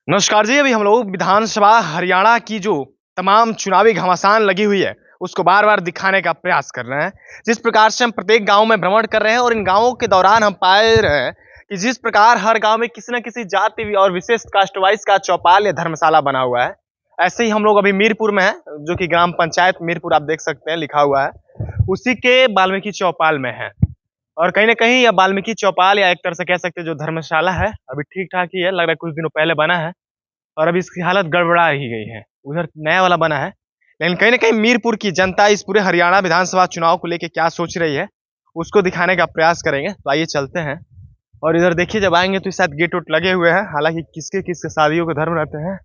नमस्कार जी। अभी हम लोग विधानसभा हरियाणा की जो तमाम चुनावी घमासान लगी हुई है उसको बार बार दिखाने का प्रयास कर रहे हैं। जिस प्रकार से हम प्रत्येक गांव में भ्रमण कर रहे हैं और इन गांवों के दौरान हम पाए रहे हैं कि जिस प्रकार हर गांव में किसी न किसी जाति और विशेष कास्ट वाइज का चौपाल या धर्मशाला बना हुआ है। ऐसे ही हम लोग अभी मीरपुर में है, जो कि ग्राम पंचायत मीरपुर आप देख सकते हैं लिखा हुआ है, उसी के वाल्मीकि चौपाल में है। और कहीं ना कहीं यह वाल्मीकि चौपाल या एक तरह से कह सकते हैं जो धर्मशाला है अभी ठीक ठाक ही है, लग रहा है कुछ दिनों पहले बना है और अभी इसकी हालत गड़बड़ा ही गई है। उधर नया वाला बना है, लेकिन कहीं ना कहीं मीरपुर की जनता इस पूरे हरियाणा विधानसभा चुनाव को लेकर क्या सोच रही है उसको दिखाने का प्रयास करेंगे। तो आइए चलते हैं। और इधर देखिए, जब आएंगे तो इस साथ गेट उट लगे हुए हैं, हालांकि किसके किसके शादियों के धर्म रहते हैं।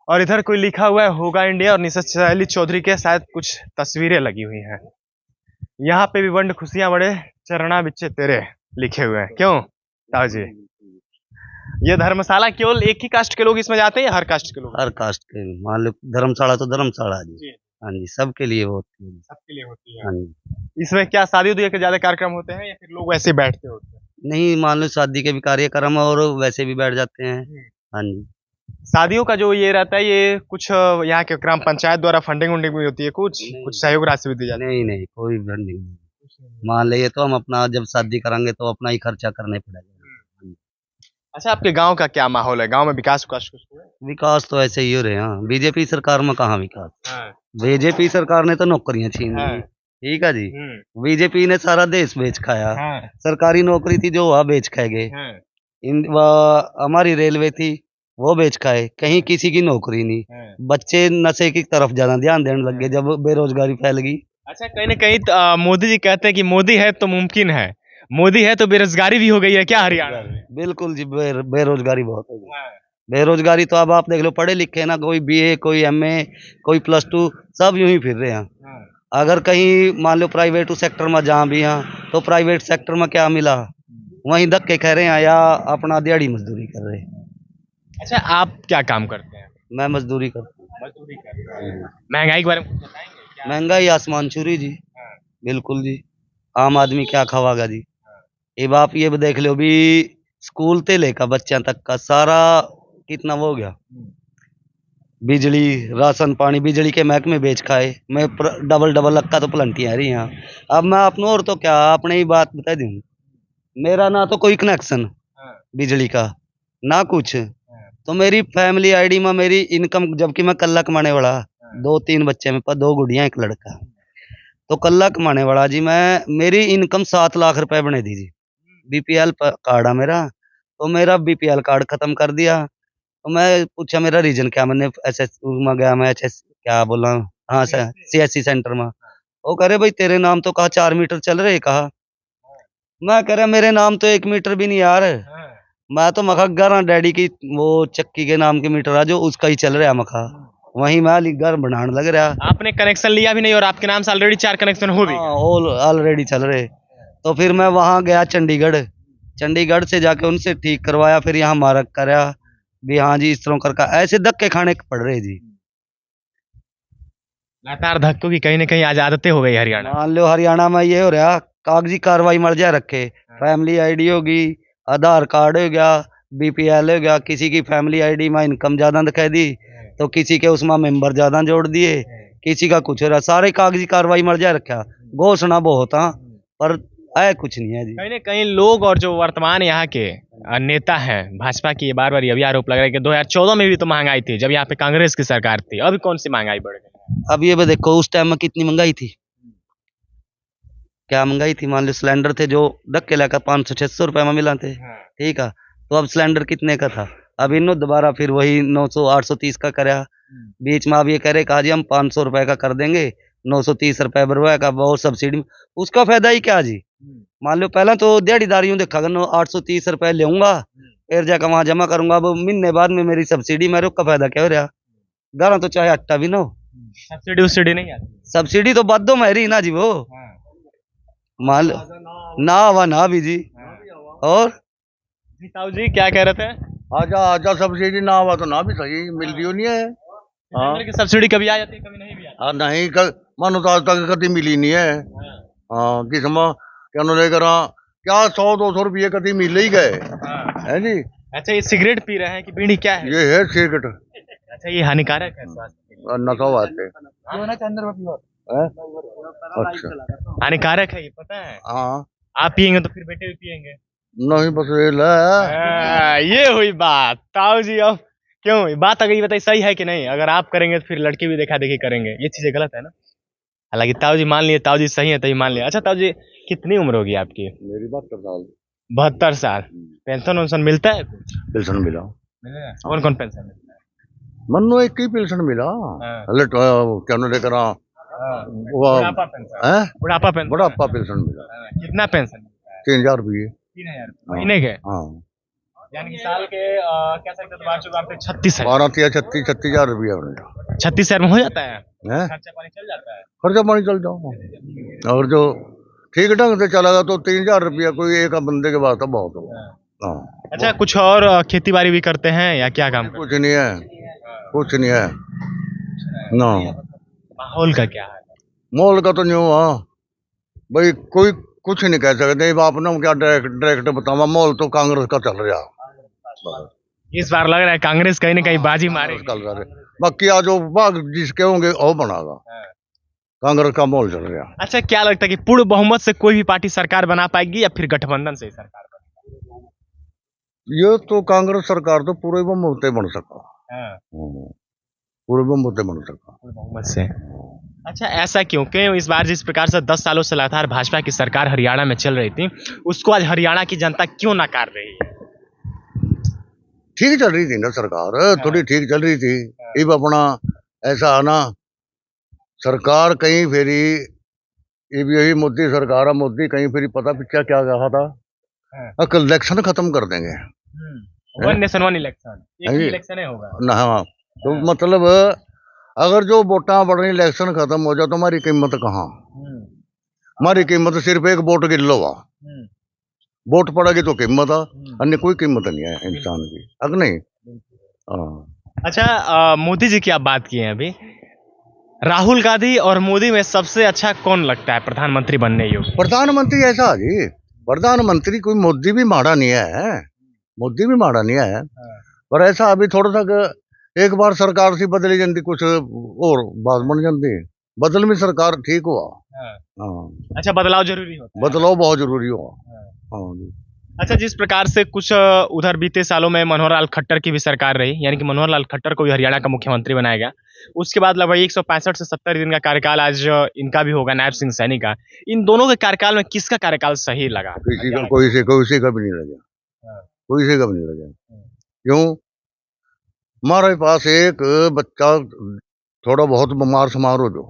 और इधर कोई लिखा हुआ है होगा इंडिया और निशा शैली चौधरी के शायद कुछ तस्वीरें लगी हुई हैं। यहाँ पे भी वंड खुशियां बड़े चरणा बिच्चे तेरे लिखे हुए हैं। क्यों ताऊ जी, ये धर्मशाला केवल एक ही कास्ट के लोग इसमें जाते हैं या हर कास्ट के लोग? हर कास्ट के, मान लो धर्मशाला तो धर्मशाला जी। जी। हाँ जी, सबके लिए होती है। सबके लिए होती है। हाँ जी। इसमें क्या शादी उदी के ज्यादा कार्यक्रम होते हैं या फिर लोग वैसे ही बैठते होते हैं? नहीं, मान लो शादी के भी कार्यक्रम और वैसे भी बैठ जाते हैं। हम्म। हाँ जी। शादियों का जो ये रहता है, ये कुछ यहाँ के ग्राम पंचायत द्वारा फंडिंग वंडिंग भी होती है, कुछ नहीं। कुछ सहयोग राशि भी दी जाती है? नहीं नहीं, कोई भर नहीं। मान लिए तो हम अपना जब शादी करांगे तो अपना ही खर्चा करने पड़ेगा। अच्छा, आपके गांव का क्या माहौल है? गांव में विकास विकास कुछ हुआ है? विकास तो ऐसे ही हो रहे हैं। बीजेपी सरकार में कहाँ विकास? हाँ। बीजेपी सरकार ने तो नौकरियां छीन हाँ। ली। ठीक है जी। हम्म। बीजेपी ने सारा देश बेच खाया। हाँ। सरकारी नौकरी थी जो वह बेच खाए गए। हाँ। हमारी रेलवे थी वो बेच खाए, कहीं किसी की नौकरी नहीं। हाँ। बच्चे नशे की तरफ ज्यादा ध्यान देने लग गए जब बेरोजगारी फैल गई। अच्छा, कहीं ना कहीं मोदी जी कहते हैं कि मोदी है तो मुमकिन है, मोदी है तो बेरोजगारी भी हो गई है क्या हरियाणा में? बिल्कुल जी, बेरोजगारी बहुत हो गई। हाँ। बेरोजगारी तो अब आप देख लो, पढ़े लिखे ना, कोई बीए, कोई एमए, कोई +2, सब यूं ही फिर रहे हैं। हाँ। अगर कहीं मान लो प्राइवेट सेक्टर में जहाँ भी हैं तो प्राइवेट सेक्टर में क्या मिला, वहीं धक्के खा रहे हैं या अपना दिहाड़ी मजदूरी कर रहे हैं। अच्छा, आप क्या काम करते हैं? मैं मजदूरी करता हूँ। मजदूरी करते हैं। महंगाई के बारे में कुछ बताएंगे क्या? महंगाई आसमान छू जी। हाँ। बिल्कुल जी। आम आदमी क्या खवागा जी। अब आप ये भी देख लो भी, स्कूल से लेकर बच्चों तक का सारा कितना वो हो गया। बिजली, राशन पानी, बिजली के महकमे बेच खाए। मैं डबल डबल लक्का तो पलंटी आ रही यहाँ। अब मैं अपनों और तो क्या अपने ही बात बता दूं, मेरा ना तो कोई कनेक्शन हाँ। बिजली का, ना कुछ। हाँ। तो मेरी फैमिली आईडी में मेरी इनकम, जबकि मैं कल्ला कमाने वाला, हाँ। 2-3 बच्चे में पर 2 गुड़िया 1 लड़का, तो कल्ला कमाने वाला जी। मैं मेरी इनकम 7 लाख रुपए बने दी जी। बीपीएल कार्ड है मेरा, तो मेरा बीपीएल कार्ड खत्म कर दिया। तो मैं पूछा मेरा रीजन क्या, मैंने एसएस में गया, मैं एचएस क्या बोला, हाँ सर सीएससी सेंटर में। वो कह रहे भाई तेरे नाम तो कहा 4 मीटर चल रहे, कहा मैं कह रहा मेरे नाम तो 1 मीटर भी नहीं यार। मैं तो मखा घर डैडी की वो चक्की के नाम के मीटर है जो उसका ही चल रहा है मखा, वहीं मैं घर बनाने लग रहा। आपने कनेक्शन लिया भी नहीं और आपके नाम से ऑलरेडी 4 कनेक्शन हो भी गए। ऑलरेडी चल रहे। तो फिर मैं वहां गया चंडीगढ़, चंडीगढ़ से जाके उनसे ठीक करवाया, फिर यहाँ मार्क कराया भी हाँ जी इस तरह करके, ऐसे धक्के खाने पड़ रहे जी। लगातार धक्कों की कहीं ना कहीं आज आदतें हो गई हरियाणा। मान लो हरियाणा में ये हो रहा, कागजी कार्रवाई मर जा रखे, फैमिली आईडी होगी, आधार कार्ड हो गया, बीपीएल हो गया, किसी की फैमिली आईडी में इनकम ज्यादा दिखा दी तो किसी के उसमें मेंबर ज्यादा जोड़ दिए, किसी का कुछ हो रहा, सारे कागजी कार्रवाई मर जा रखा। घोषणा बहुत हाँ, पर है कुछ नहीं है जी। कहीं ना कहीं लोग और जो वर्तमान यहाँ के नेता हैं भाजपा की, ये बार बार ये भी आरोप लग रहा है कि 2014 में भी तो महंगाई थी जब यहाँ पे कांग्रेस की सरकार थी, अभी कौन सी महंगाई बढ़ गई? अब ये भी देखो उस टाइम में कितनी महंगाई थी, क्या महंगाई थी। मान लो सिलेंडर थे जो धक्के लेकर 500-600 रुपए में मिला थे। ठीक है, तो अब सिलेंडर कितने का था, अब इन्होंने दोबारा फिर वही 900-830 का कराया। बीच में अब ये कह रहे कहा जी हम 500 रुपए का कर देंगे, 930 रुपए भरवाया का वो सब्सिडी, उसका फायदा ही क्या जी। मान लो पहले तो दिहाड़ीदारियों देखा कर 830 रुपए लूंगा, फिर जाकर वहां जमा करूंगा, अब महीने बाद में मेरी सब्सिडी, मेरे का फायदा क्या हो रहा। घर तो चाहे आटा भी ना हो, सब्सिडी नहीं आती। सब्सिडी तो बादों में रही ना जी वो। मान लो ना हुआ ना भी जी। और ताऊ जी क्या कह रहे थे? आजा आजा सब्सिडी ना हुआ तो ना भी सही मिलती नहीं है। सिलेंडर की सब्सिडी कभी आ जाती है कभी नहीं भी आती। हाँ नहीं मानो तो आज तक कभी मिली नहीं है। हाँ किसम क्या लेकर क्या 100-200 रुपये कभी मिल ही गए है जी। अच्छा, ये सिगरेट पी रहे हैं कि बीड़ी, क्या है? ये है सिगरेट। अच्छा, ये हानिकारक है स्वास्थ्य के लिए। नशा आते हैं। अच्छा। हानिकारक है, ये पता है? हाँ। आप पियेंगे तो फिर बेटे भी पियेंगे। नहीं बस ये ले। ये हुई बात ताऊ जी। अब क्यों ये बात अगर ये बताइए सही है कि नहीं? अगर आप करेंगे तो फिर लड़के भी देखा देखी करेंगे, ये चीजें गलत है ना? हालांकि ताऊ जी मान लिए, ताऊ जी सही है तो ये मान लिया। अच्छा ताऊ जी, कितनी उम्र होगी आपकी? मेरी बात कर साल 72 साल। पेंशन वेंशन मिलता है कुछ? पेंशन मिला। कौन कौन पेंशन मिलता है? मन्नो एक ही पेंशन मिला। हाँ। क्या लेकर बुढ़ापा पेंशन। बुढ़ापा पेंशन। बुढ़ापा पेंशन मिला। कितना पेंशन मिलता है? 3000 रुपये। 3000 महीने के? हाँ। यानी कि साल के क्या सकते तो वार्षिक आते 36 12 36 36,000 रुपया बनेगा। 36,000 में हो जाता है? हैं? खर्चा पानी चल जाता है? खर्चा पानी चल जाओ। और जो ठीक ढंग से चलेगा तो 3000 रुपया कोई एक बंदे के बाद तो बहुत होगा। हाँ। अच्छा, कुछ और खेती बाड़ी भी करते हैं या क्या काम करते कुछ नहीं है, कुछ नहीं है ना। हैं? माहौल का क्या है? मोल का तो नहीं हुआ भाई, कोई कुछ नहीं कह सकते। बाप ने क्या डायरेक्ट बतावा, मोल तो कांग्रेस का चल रहा। इस बार लग रहा है कांग्रेस कहीं ना कहीं बाजी मारेगी। चल रहा है। बाकी आज जो भाग जिसके होंगे वो बनागा। कांग्रेस का मोल चल रहा। अच्छा, क्या लगता है कि पूर्ण बहुमत से कोई भी पार्टी सरकार बना पाएगी या फिर गठबंधन से ही सरकार बनेगी? ये तो कांग्रेस सरकार तो पूरे बहुमत बन सका। पूरे बहुमत बन सका पूर्ण बहुमत से। अच्छा, ऐसा क्यों? क्यों इस बार जिस प्रकार से 10 सालों से लगातार भाजपा की सरकार हरियाणा में चल रही थी, उसको आज हरियाणा की जनता क्यों नकार रही है? ठीक चल रही थी ना सरकार, थोड़ी ठीक चल रही थी। अब अपना ऐसा आना सरकार कहीं फेरी, ये भी यही मोदी सरकार है। मोदी कहीं फेरी पता पिछा क्या कहा था, कल इलेक्शन खत्म कर देंगे। वन नेशन वन इलेक्शन, एक ही जी। इलेक्शन ही होगा ना हाँ, तो मतलब अगर जो वोटा बढ़नी इलेक्शन खत्म हो जाए तो हमारी कीमत कहाँ? हमारी कीमत सिर्फ एक वोट की लो। वोट पड़ेगी तो कीमत है, अन्य कोई कीमत नहीं है इंसान की, अगर नहीं। हाँ। अच्छा, मोदी जी की आप बात किए हैं अभी। राहुल गांधी और मोदी में सबसे अच्छा कौन लगता है प्रधानमंत्री बनने योग्य? प्रधानमंत्री ऐसा है जी, प्रधानमंत्री कोई मोदी भी माड़ा नहीं है, मोदी भी माड़ा नहीं है। पर ऐसा अभी थोड़ा सा एक बार सरकार सी बदली जाती, कुछ और बात बन जाती, बदल में सरकार ठीक हुआ। हाँ। अच्छा, बदलाव जरूरी होता है। बदलाव बहुत जरूरी हुआ। हाँ जी। अच्छा, जिस प्रकार से कुछ उधर बीते सालों में मनोहर लाल खट्टर की भी सरकार रही, यानी कि मनोहर लाल खट्टर को भी हरियाणा का मुख्यमंत्री बनाया गया। उसके बाद लगभग 165 से 70 दिन का कार्यकाल आज इनका भी होगा, नायब सिंह सैनी का। इन दोनों के कार्यकाल में किसका कार्यकाल सही लगा? किसी का कोई से का भी नहीं लगा, कोई से का भी नहीं लगा। क्यों? हमारे पास एक बच्चा थोड़ा बहुत बीमार समार हो जो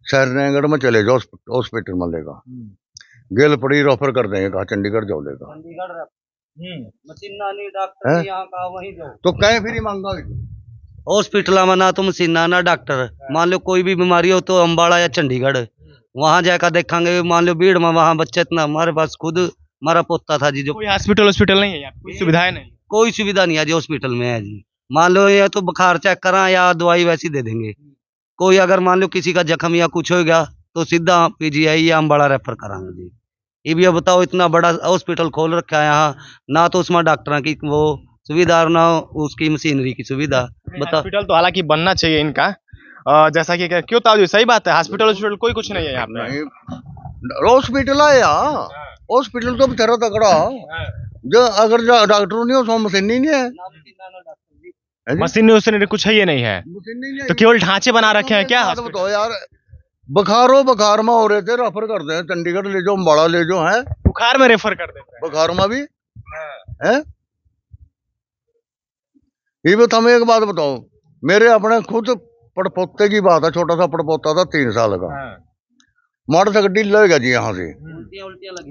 शहरनगर में चले जाओ, हॉस्पिटल में लेगा, गेल पड़ी रेफर कर देंगे, कहा चंडीगढ़ जाओ लेगा। तो कहीं फिर मांगा हॉस्पिटल में ना तो मशीना ना डॉक्टर। मान लो कोई भी बीमारी हो तो अम्बाड़ा या चंडीगढ़ वहां जाकर देखेंगे। मान लो भीड़ में वहां बच्चे इतना, हमारे पास खुद हमारा पोता था जी, जो कोई हॉस्पिटल नहीं है यहाँ, कोई सुविधाएं नहीं? कोई सुविधा नहीं है जी हॉस्पिटल में है जी। मान लो या तो बुखार चेक करा या दवाई वैसी दे देंगे। कोई अगर मान लो किसी का जख्म या कुछ हो गया तो सीधा पीजीआई या अम्बाड़ा रेफर कराएंगे जी। ये भी अब बताओ, इतना बड़ा हॉस्पिटल खोल रखा है यहाँ, ना तो उसमें डॉक्टर की वो सुविधा और ना उसकी मशीनरी की सुविधा। बताओ, हॉस्पिटल तो हालांकि बनना चाहिए इनका। जैसा कि क्यों ताऊ जी, सही बात है, हॉस्पिटल कोई कुछ नहीं है यहाँ पे। हॉस्पिटल है यहाँ, हॉस्पिटल तो बेचारा तकड़ा जो, अगर डॉक्टर नहीं हो उसमें मशीन नहीं है, मशीन कुछ है, ये नहीं है तो केवल ढांचे बना रखे हैं क्या? तो यार बुखार में हो रहे थे, रेफर करते हैं चंडीगढ़ ले जाओ, अम्बाड़ा ले जाओ। है बुखार में रेफर कर देते हैं? बुखार में भी है। ये भी तुम्हें एक बात बताओ, मेरे अपने खुद पड़पोते की बात है, छोटा सा पड़पोता था 3 साल का, मोटर से गड्डी लेगा जी यहाँ से,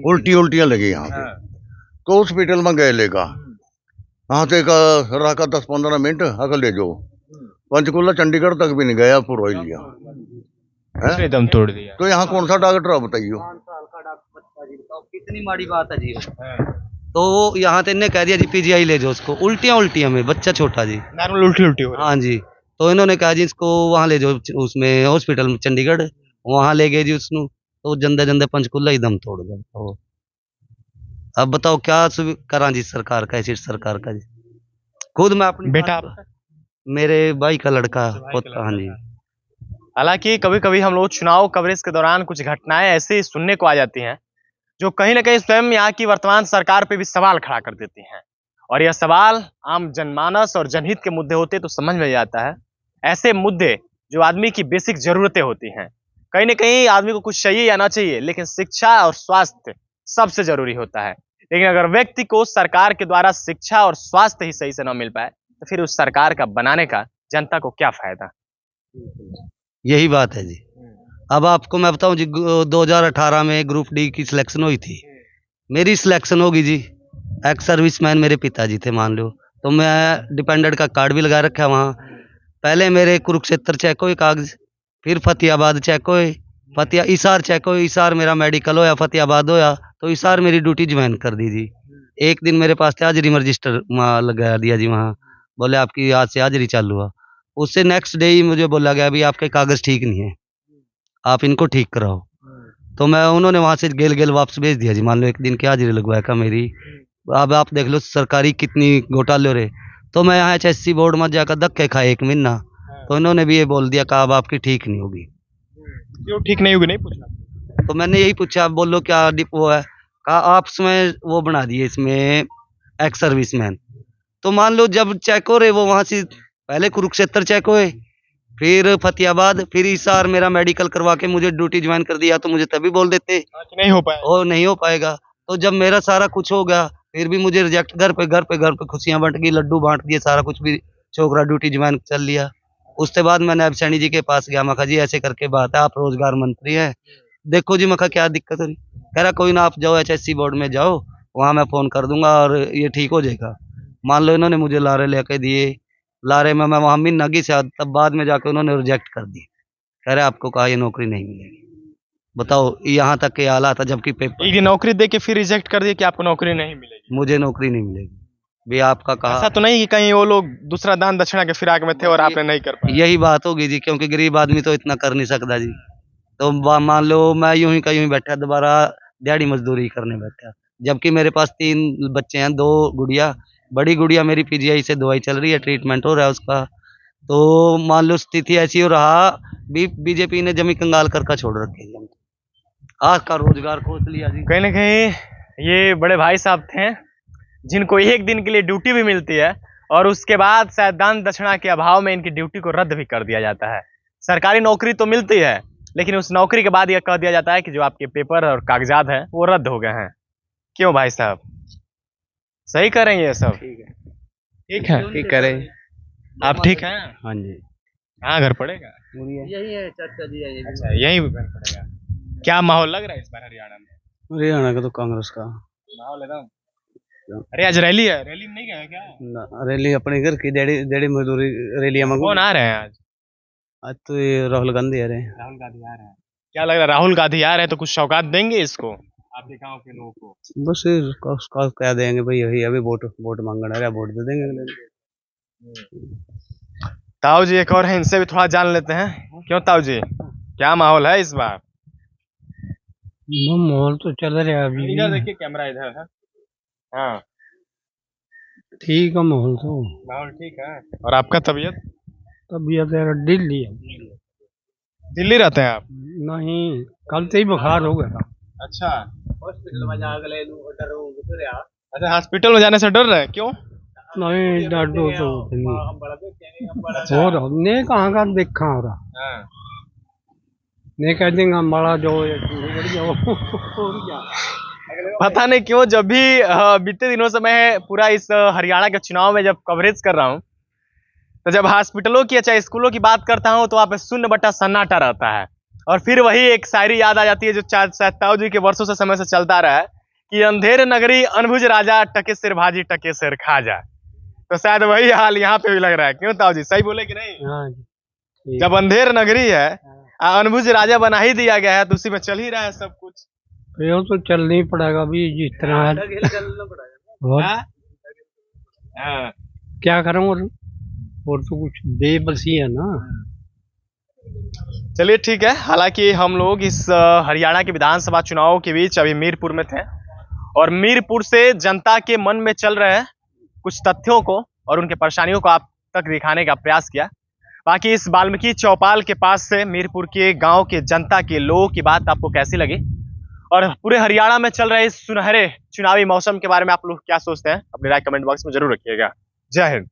उल्टियां लगी यहाँ से, तो हॉस्पिटल में गए लेगा, यहाँ से रखा 10-15 मिनट, अगर ले जाओ पंचकुला चंडीगढ़ तक भी नहीं गया, पूरा ही लिया। दम तोड़ दिया। तो यहाँ कौन सा डॉक्टर है बताइए? कितनी माड़ी बात है जी। तो यहाँ तो इन्हें कह दिया जी पीजीआई ले जाओ उसको, उल्टियां में, बच्चा छोटा जी, नॉर्मल उल्टी हो। हाँ जी। तो इन्होंने कहा जी इसको वहाँ ले जाओ, उसमें हॉस्पिटल में चंडीगढ़, वहाँ ले गए जी उसको, तो जंदे पंचकुला ही दम तोड़ गया। अब बताओ क्या करा जी सरकार का, ऐसी सरकार का जी। खुद मैं अपनी बेटा बात- मेरे भाई का लड़का भाई का पोता, हाँ जी। हालांकि कभी कभी हम लोग चुनाव कवरेज के दौरान कुछ घटनाएं ऐसी सुनने को आ जाती हैं जो कहीं ना कहीं स्वयं यहाँ की वर्तमान सरकार पे भी सवाल खड़ा कर देती हैं। और यह सवाल आम जनमानस और जनहित के मुद्दे होते तो समझ में आता है। ऐसे मुद्दे जो आदमी की बेसिक जरूरतें होती हैं, कहीं ना कहीं आदमी को कुछ चाहिए या ना चाहिए, लेकिन शिक्षा और स्वास्थ्य सबसे जरूरी होता है। लेकिन अगर व्यक्ति को सरकार के द्वारा शिक्षा और स्वास्थ्य ही सही से न मिल पाए तो फिर उस सरकार का बनाने का जनता को क्या फायदा। यही बात है जी। अब आपको मैं बताऊं जी, 2018 में ग्रुप डी की सिलेक्शन हुई थी, मेरी सिलेक्शन होगी जी। एक्स सर्विसमैन मेरे पिताजी थे मान लो, तो मैं डिपेंडेंट का कार्ड भी लगा रखा वहाँ। पहले मेरे कुरुक्षेत्र चेक हुए कागज, फिर फतेहाबाद चेक हुए, इसार चेक हुए, इसार मेरा मेडिकल होया, फतेहाबाद होया, तो इसार मेरी ड्यूटी ज्वाइन कर दी जी। एक दिन मेरे पास था हाजिरी में रजिस्टर लगा दिया जी वहाँ, बोले आपकी आज से हाजिरी चालू हुआ। उससे नेक्स्ट डे ही मुझे बोला गया अभी आपके कागज ठीक नहीं है, आप इनको ठीक कराओ। तो मैं उन्होंने वहाँ से गेल वापस भेज दिया जी। मान लो एक दिन की हाजिरी लगवाया का मेरी। अब आप देख लो सरकारी कितनी घोटाले हो रहे। तो मैं यहाँ HSC बोर्ड में जाकर धक्के खाए 1 महीना, तो इन्होंने भी ये बोल दिया कि अब आपकी ठीक नहीं होगी। क्यों ठीक नहीं होगी, नहीं पूछना? तो मैंने यही पूछा, आप बोलो क्या वो है, कहा आपस में वो बना दिए इसमें एक्स सर्विसमैन। तो मान लो जब चेक हो रहे वो वहाँ से पहले कुरुक्षेत्र चेक हुए, फिर फतेहाबाद, फिर इसार मेरा मेडिकल करवा के मुझे ड्यूटी ज्वाइन कर दिया, तो मुझे तभी बोल देते नहीं हो पाया। और नहीं हो पाएगा। तो जब मेरा सारा कुछ हो गया फिर भी मुझे रिजेक्ट, घर पे खुशियां बंट गई, लड्डू बांट दिए, सारा कुछ भी छोकरा ड्यूटी ज्वाइन कर लिया। उसके बाद मैंने अब सैनी जी के पास गया, मैं कहा जी ऐसे करके बात है, आप रोजगार मंत्री हैं, देखो जी। मैं कहा क्या दिक्कत हो रही, कह रहा कोई ना आप जाओ HSC बोर्ड में जाओ, वहाँ मैं फोन कर दूंगा और ये ठीक हो जाएगा। मान लो इन्होंने मुझे लारे लेके दिए, लारे में मैं वहाँ महीना की से तब बाद में जाके उन्होंने रिजेक्ट कर दी, कह रहे आपको कहा ये नौकरी नहीं मिलेगी। बताओ यहाँ तक के हालात था, जबकि पेपर एक नौकरी दे के फिर रिजेक्ट कर दिया कि आपको नौकरी नहीं मिलेगी। मुझे नौकरी नहीं मिलेगी भी आपका कहा। ऐसा तो नहीं कि कहीं वो लोग दूसरा दान दक्षिणा के फिराक में थे और आपने नहीं कर पाया। यही बात होगी जी, क्योंकि गरीब आदमी तो इतना कर नहीं सकता जी। तो मान लो मैं यूं ही का यूं ही बैठा, दोबारा दिहाड़ी मजदूरी करने बैठा, जबकि मेरे पास 3 बच्चे हैं, 2 गुड़िया, बड़ी गुड़िया मेरी PGI से दवाई चल रही है, ट्रीटमेंट हो रहा है उसका। तो मान लो स्थिति ऐसी हो रहा, बीजेपी ने जमी कंगाल करके छोड़ रखे जी, आज का रोजगार खोज लिया जी। कहीं ना कहीं ये बड़े भाई साहब थे जिनको एक दिन के लिए ड्यूटी भी मिलती है और उसके बाद शायद दान दक्षिणा के अभाव में इनकी ड्यूटी को रद्द भी कर दिया जाता है। सरकारी नौकरी तो मिलती है लेकिन उस नौकरी के बाद यह कह दिया जाता है कि जो आपके पेपर और कागजात हैं वो रद्द हो गए हैं। क्यों भाई साहब, सही करेंगे ये सब? ठीक है, ठीक करें। आप ठीक हैं? हाँ जी, कहाँ घर पड़ेगा? यही है चाचा जी। अच्छा, यही घर पड़ेगा। क्या माहौल लग रहा है इस बार हरियाणा में? हरियाणा का तो कांग्रेस का माहौल एकदम। अरे आज रैली है, रैली में नहीं गए क्या? रैली अपने घर की डेढ़ी मजदूरी रैली कौन आ रहे हैं आज? आज तो ये राहुल गांधी आ रहे हैं। राहुल गांधी आ रहे हैं। क्या लग रहा है, राहुल गांधी आ रहे हैं तो कुछ सौगात देंगे इसको आपके गांव के लोगों को? बस क्या देंगे भाई, यही अभी वोट मांगना है, वोट दे देंगे अगले। ताऊ जी एक और है, इनसे भी थोड़ा जान लेते हैं। क्यों ताऊ जी, क्या माहौल है इस बार? माहौल तो चल रहा है अभी। इधर देखिए, कैमरा इधर है। हाँ, ठीक है माहौल तो। माहौल ठीक है। और आपका तबीयत? तबीयत दिल्ली है। दिल्ली रहते हैं आप? नहीं, कल से ही बुखार हो गया था। अच्छा, हॉस्पिटल में अच्छा, हॉस्पिटल में जाने से डर रहे हैं? क्यों? नहीं डर तो हो रहा, ने कहाँ का देखा हो रहा, हाँ। ने कह देंगे बड़ा जो पता नहीं क्यों जब भी बीते दिनों से मैं पूरा इस हरियाणा के चुनाव में जब कवरेज कर रहा हूँ तो जब हॉस्पिटलों की अच्छा स्कूलों की बात करता हूँ तो वहाँ पे शून्य बटा सन्नाटा रहता है। और फिर वही एक शायरी याद आ जाती है जो शायद ताऊ जी के वर्षों से समय से चलता रहा है कि अंधेर नगरी अनभुज राजा, टके सिर भाजी टके सिर खाजा। तो शायद वही हाल यहाँ पे भी लग रहा है। क्यों ताऊ जी, सही बोले कि नहीं? हाँ जी, जब अंधेर नगरी है, अनभुज राजा बना ही दिया गया है तो उसी में चल ही रहा है सब कुछ। ये तो चलना ही पड़ेगा अभी जिस तरह है। हाँ। क्या करूँ, और तो कुछ बेबसी है ना। चलिए ठीक है। हालांकि हम लोग इस हरियाणा के विधानसभा चुनाव के बीच अभी मीरपुर में थे और मीरपुर से जनता के मन में चल रहे कुछ तथ्यों को और उनके परेशानियों को आप तक दिखाने का प्रयास किया। बाकी इस वाल्मीकि चौपाल के पास से मीरपुर के गांव के जनता के लोगों की बात आपको कैसी लगी और पूरे हरियाणा में चल रहे इस सुनहरे चुनावी मौसम के बारे में आप लोग क्या सोचते हैं, अपनी राय कमेंट बॉक्स में जरूर रखिएगा। जय हिंद।